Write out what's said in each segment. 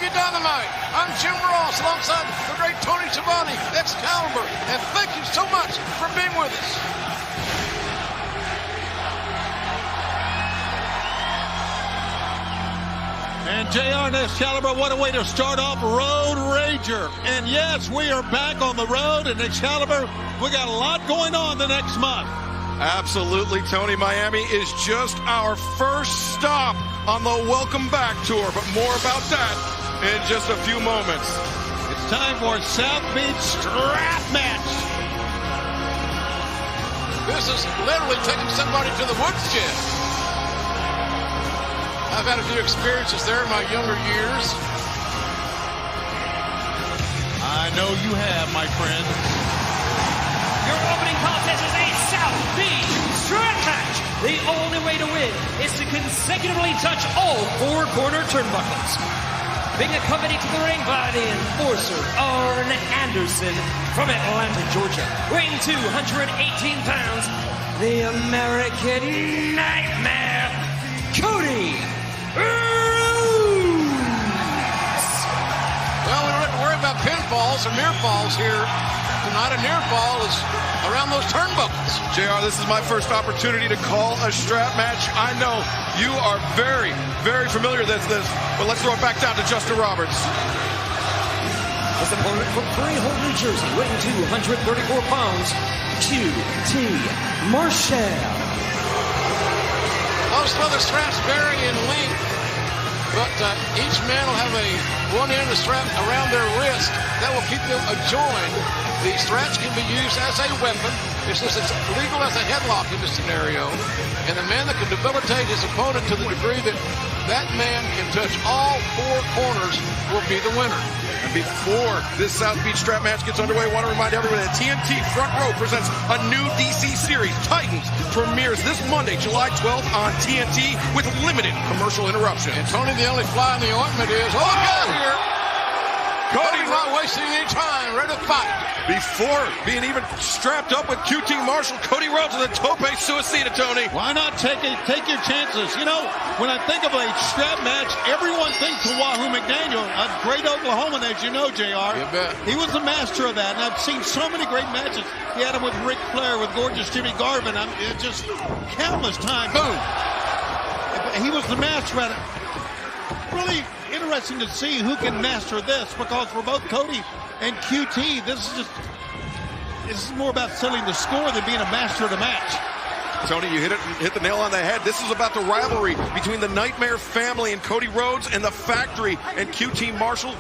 you, Dynamite. I'm Jim Ross alongside the great Tony Schiavone, Excalibur, and thank you so much for being with us. And JR and Excalibur, what a way to start off Road Rager. And yes, we are back on the road, and Excalibur, we got a lot going on the next month. Absolutely, Tony. Miami is just our first stop on the Welcome Back Tour, but more about that in just a few moments. It's time for South Beach Strap Match. This is literally taking somebody to the woodshed. I've had a few experiences there in my younger years. I know you have, my friend. Your opening contest is a South Beach Strap Match. The only way to win is to consecutively touch all four corner turnbuckles. Being accompanied to the ring by the enforcer, Arn Anderson from Atlanta, Georgia. Weighing 218 pounds, the American Nightmare, Cody Rhodes. Well, we don't have to worry about pinfalls or near falls here. Tonight a near fall is around those turnbuckles. JR, this is my first opportunity to call a strap match. I know you are very, very familiar with this, but let's throw it back down to Justin Roberts. His opponent from Freehold, New Jersey, weighing 234 pounds, QT Marshall. Most leather straps vary in length, but each man will have one end of the strap around their wrist. That will keep them adjoined. The straps can be used as a weapon. It's legal as a headlock in this scenario. And the man that can debilitate his opponent to the degree that that man can touch all four corners will be the winner. And before this South Beach Strap Match gets underway, I want to remind everyone that TNT Front Row presents a new DC series, Titans, premieres this Monday, July 12th on TNT with limited commercial interruption. And Tony, the only fly in the ointment is, look out here! Cody's not wasting any time, ready to fight. Before being even strapped up with QT Marshall, Cody Rhodes with a tope suicida, Tony. Why not take your chances? You know, when I think of a strap match, everyone thinks of Wahoo McDaniel, a great Oklahoman, as you know, JR. You bet. He was the master of that, and I've seen so many great matches. He had him with Ric Flair, with gorgeous Jimmy Garvin. Just countless times. Boom. He was the master at it. Really interesting to see who can master this, because for both Cody and QT, this is more about settling the score than being a master of the match. Tony, you hit the nail on the head. This is about the rivalry between the Nightmare family and Cody Rhodes and the Factory and QT Marshall.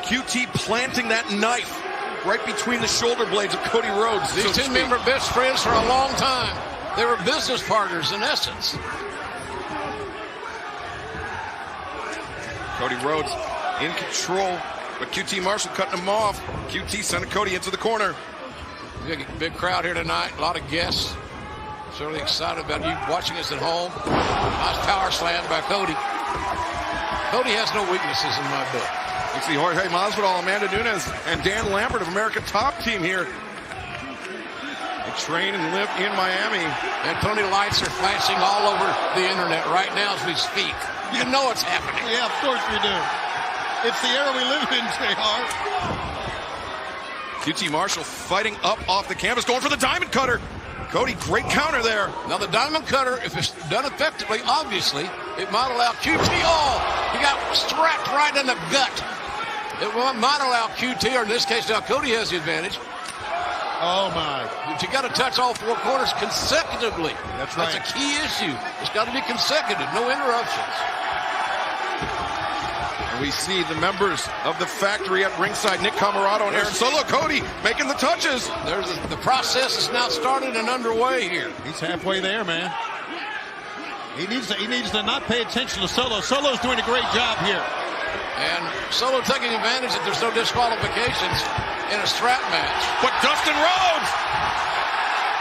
QT planting that knife right between the shoulder blades of Cody Rhodes. These two men were best friends for a long time. They were business partners in essence. Cody Rhodes in control, but QT Marshall cutting him off. QT sending Cody into the corner. Big crowd here tonight, a lot of guests. Certainly excited about you watching us at home. Nice power slam by Cody. Cody has no weaknesses in my book. You see Jorge Masvidal, Amanda Nunes, and Dan Lambert of America Top Team here. They train and live in Miami. And Tony, lights are flashing all over the internet right now as we speak. You know it's happening. Yeah, of course we do. It's the era we live in, JR. QT Marshall fighting up off the canvas, going for the diamond cutter. Cody, great counter there. Now the diamond cutter, if it's done effectively, obviously, it might allow QT. Oh, he got strapped right in the gut. It might allow QT, or in this case now Cody has the advantage. Oh my. But you got to touch all four corners consecutively. That's right. That's a key issue. It's got to be consecutive, no interruptions. And we see the members of the Factory at ringside, Nick Camarado and Aaron Solo. Cody making the touches. The process is now started and underway here. He's halfway there, man. He needs to not pay attention to Solo. Solo's doing a great job here. And Solo taking advantage that there's no disqualifications in a strap match. But Dustin Rhodes,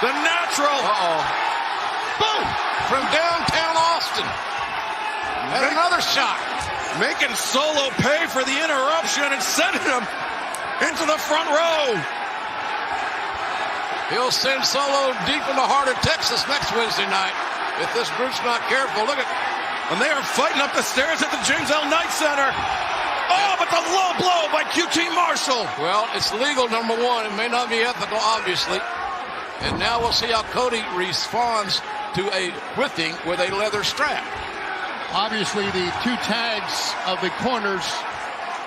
the natural. Boom! From downtown Austin. And another shot. Making Solo pay for the interruption and sending him into the front row. He'll send Solo deep in the heart of Texas next Wednesday night if this group's not careful. Look at. And they are fighting up the stairs at the James L. Knight Center. Oh, but with a low blow by QT Marshall. Well, it's legal, number one. It may not be ethical, obviously. And now we'll see how Cody responds to a whipping with a leather strap. Obviously, the 2 tags of the corners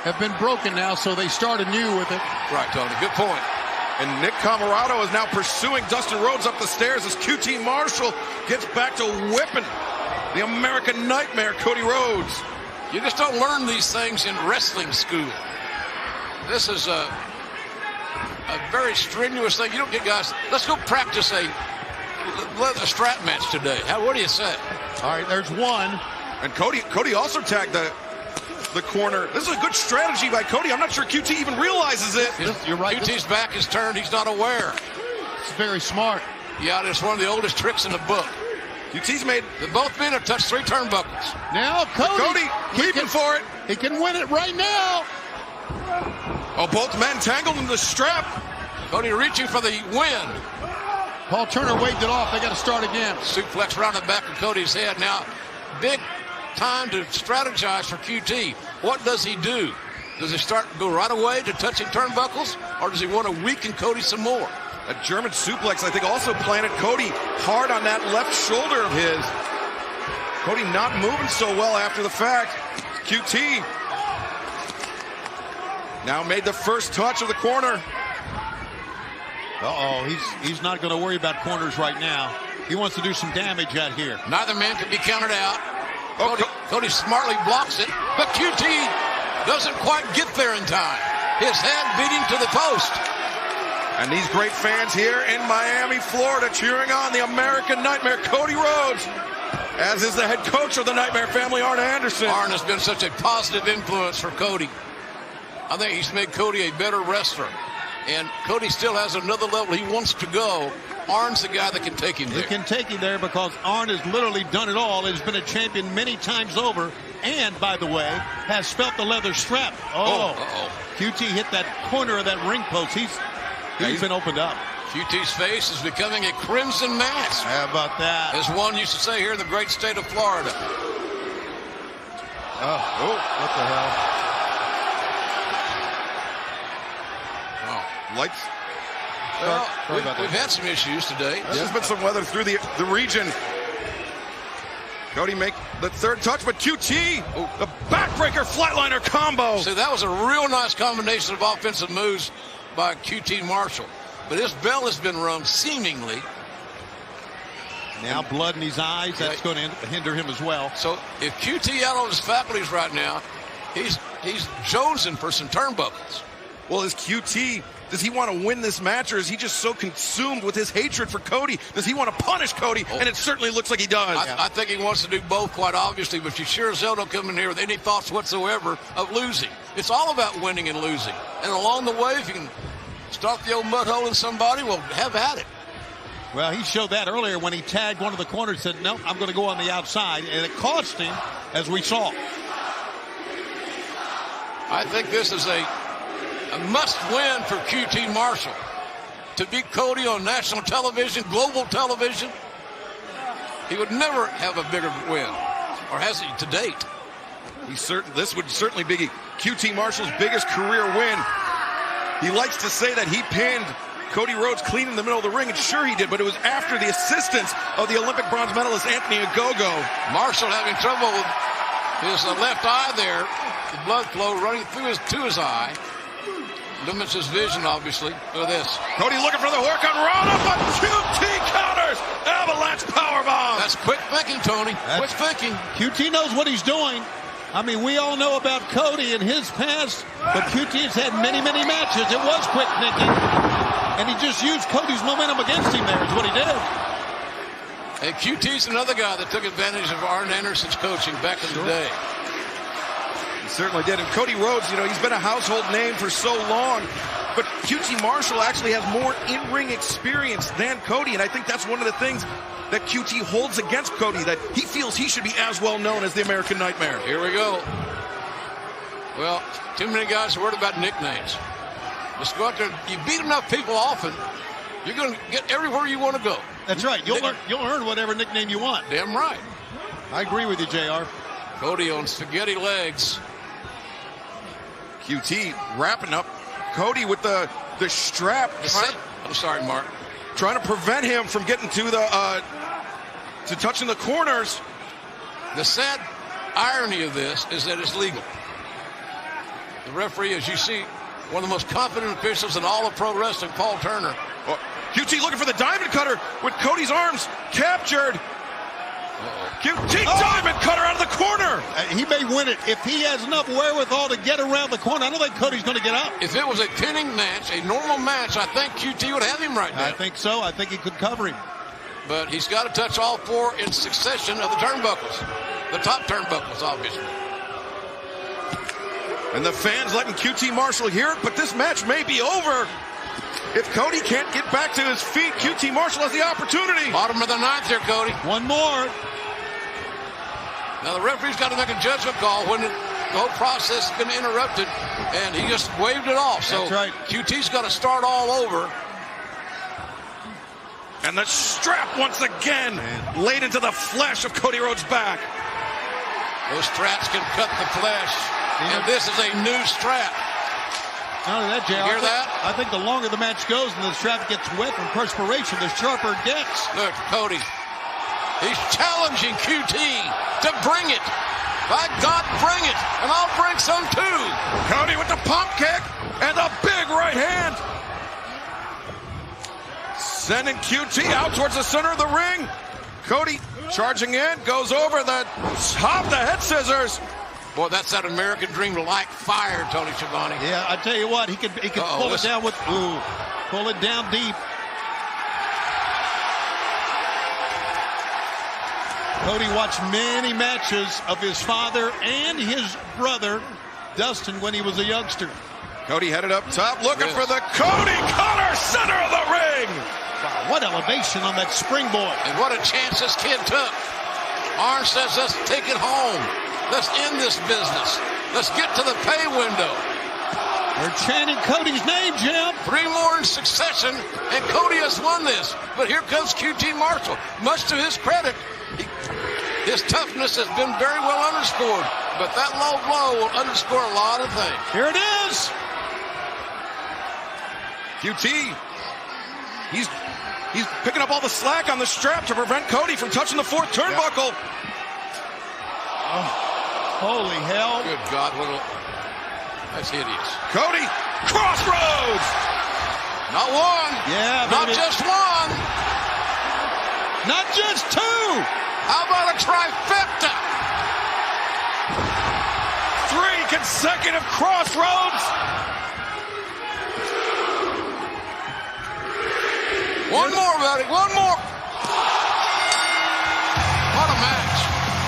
have been broken now, so they start anew with it. Right, Tony. Good point. And Nick Camarado is now pursuing Dustin Rhodes up the stairs as QT Marshall gets back to whipping the American Nightmare, Cody Rhodes. You just don't learn these things in wrestling school. This is a very strenuous thing. You don't get guys, let's go practice a strap match today. What do you say? All right, there's one. And Cody also tagged the corner. This is a good strategy by Cody. I'm not sure QT even realizes it. You're right. QT's back is turned. He's not aware. It's very smart. Yeah, it's one of the oldest tricks in the book. QT's made. Both men have touched 3 turnbuckles. Now Cody leaping for it. He can win it right now. Oh, both men tangled in the strap. Cody reaching for the win. Paul Turner waved it off. They got to start again. Suplex around the back of Cody's head. Now, big time to strategize for QT. What does he do? Does he go right away to touching turnbuckles, or does he want to weaken Cody some more? A German suplex, I think, also planted Cody hard on that left shoulder of his. Cody not moving so well after the fact. QT now made the first touch of the corner. He's not going to worry about corners right now. He wants to do some damage out here. Neither man can be counted out. Cody smartly blocks it, but QT doesn't quite get there in time. His head beating to the post. And these great fans here in Miami, Florida, cheering on the American Nightmare, Cody Rhodes, as is the head coach of the Nightmare family, Arn Anderson. Arn has been such a positive influence for Cody. I think he's made Cody a better wrestler. And Cody still has another level he wants to go. Arn's the guy that can take him there. He can take him there because Arn has literally done it all. Has been a champion many times over. And, by the way, has felt the leather strap. QT hit that corner of that ring post. He's been opened up. QT's face is becoming a crimson mask. How about that? As one used to say here in the great state of Florida. What the hell? Lights. Well, we've had some issues today. There's been some weather through the region. Cody make the third touch, but QT, the backbreaker flatliner combo. See, that was a real nice combination of offensive moves by QT Marshall. But his bell has been rung seemingly. Now blood in his eyes. That's going to hinder him as well. So if QT out on his faculties right now, he's jonesing for some turnbuckles. Well, is QT, does he want to win this match, or is he just so consumed with his hatred for Cody? Does he want to punish Cody? And it certainly looks like he does. I think he wants to do both, quite obviously, but you sure as hell don't come in here with any thoughts whatsoever of losing. It's all about winning and losing. And along the way, if you can start the old mud hole in somebody, well, have at it. Well, he showed that earlier when he tagged one of the corners, said, no, I'm going to go on the outside, and it cost him, as we saw. I think this is a must-win for QT Marshall. To beat Cody on national television, global television, he would never have a bigger win, or has he to date? This would certainly be QT Marshall's biggest career win. He likes to say that he pinned Cody Rhodes clean in the middle of the ring, and sure he did, but it was after the assistance of the Olympic bronze medalist Anthony Ogogo. Marshall having trouble with his left eye there, the blood flow running through to his eye. Limits his vision, obviously. Look at this. Cody looking for the work on Rhoda, but QT counters. Avalanche powerbomb. That's quick thinking, Tony. Quick thinking. QT knows what he's doing. I mean, we all know about Cody and his past, but QT's had many, many matches. It was quick thinking, and he just used Cody's momentum against him there is what he did. And QT's another guy that took advantage of Arn Anderson's coaching back in the day. Certainly did. And Cody Rhodes, he's been a household name for so long, but QT Marshall actually has more in-ring experience than Cody, and I think that's one of the things that QT holds against Cody, that he feels he should be as well known as the American Nightmare. Here we go. Well, too many guys are worried about nicknames. Just go out there. You beat enough people often, you're going to get everywhere you want to go. That's right. You'll earn whatever nickname you want. Damn right. I agree with you, JR. Cody on spaghetti legs. QT wrapping up Cody with the strap. I'm sorry, Mark. Trying to prevent him from getting to the to touching the corners. The sad irony of this is that it's legal. The referee, as you see, one of the most confident officials in all of pro wrestling, Paul Turner. Oh, QT looking for the diamond cutter with Cody's arms captured. QT diamond cutter out of the corner. He may win it if he has enough wherewithal to get around the corner. I don't think Cody's going to get up. If it was a pinning match, a normal match, I think QT would have him right now. I think so. I think he could cover him. But he's got to touch all four in succession of the turnbuckles. The top turnbuckles, obviously. And the fans letting QT Marshall hear it, but this match may be over. If Cody can't get back to his feet, QT Marshall has the opportunity. Bottom of the ninth here, Cody. One more. Now the referee's got to make a judgment call when the whole process has been interrupted, and he just waved it off. So that's right. QT's got to start all over. And the strap once again laid into the flesh of Cody Rhodes' back. Those straps can cut the flesh, and this is a new strap. Not only that, Jay, you hear that? I think the longer the match goes and the strap gets wet from perspiration, the sharper it gets. Look, Cody. He's challenging QT to bring it. By God, bring it, and I'll bring some too. Cody with the pump kick and a big right hand. Sending QT out towards the center of the ring. Cody charging in, goes over the top, the head scissors. Boy, that's that American dream like fire, Tony Schiavone. Yeah, I tell you what, he could pull it down with, pull it down deep. Cody watched many matches of his father and his brother, Dustin, when he was a youngster. Cody headed up top, looking for the Cody Cutter, center of the ring. Wow, what elevation on that springboard. And what a chance this kid took. Arn says, let's take it home. Let's end this business. Let's get to the pay window. They're chanting Cody's name, Jim. 3 more in succession, and Cody has won this. But here comes QT Marshall. Much to his credit, his toughness has been very well underscored. But that low blow will underscore a lot of things. Here it is. QT, he's picking up all the slack on the strap to prevent Cody from touching the fourth turnbuckle. Oh, holy hell. Good God, that's hideous. Cody, crossroads. Not one. Yeah, not baby. just one. Not just 2. How about a trifecta? 3 consecutive crossroads. One more, buddy. One more. What a match.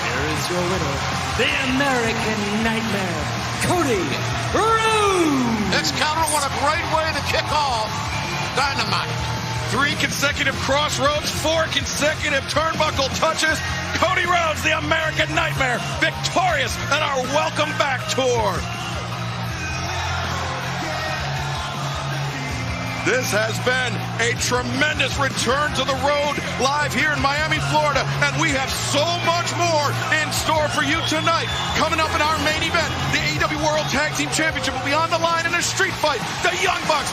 Here is your winner, the American Nightmare, Cody Rhodes. Excalibur, what a great way to kick off Dynamite. 3 consecutive crossroads, 4 consecutive turnbuckle touches. Cody Rhodes, the American Nightmare, victorious in our Welcome Back tour. This has been a tremendous return to the road live here in Miami, Florida, and we have so much more in store for you tonight. Coming up in our main event, the AEW World Tag Team Championship will be on the line in a street fight. The Young Bucks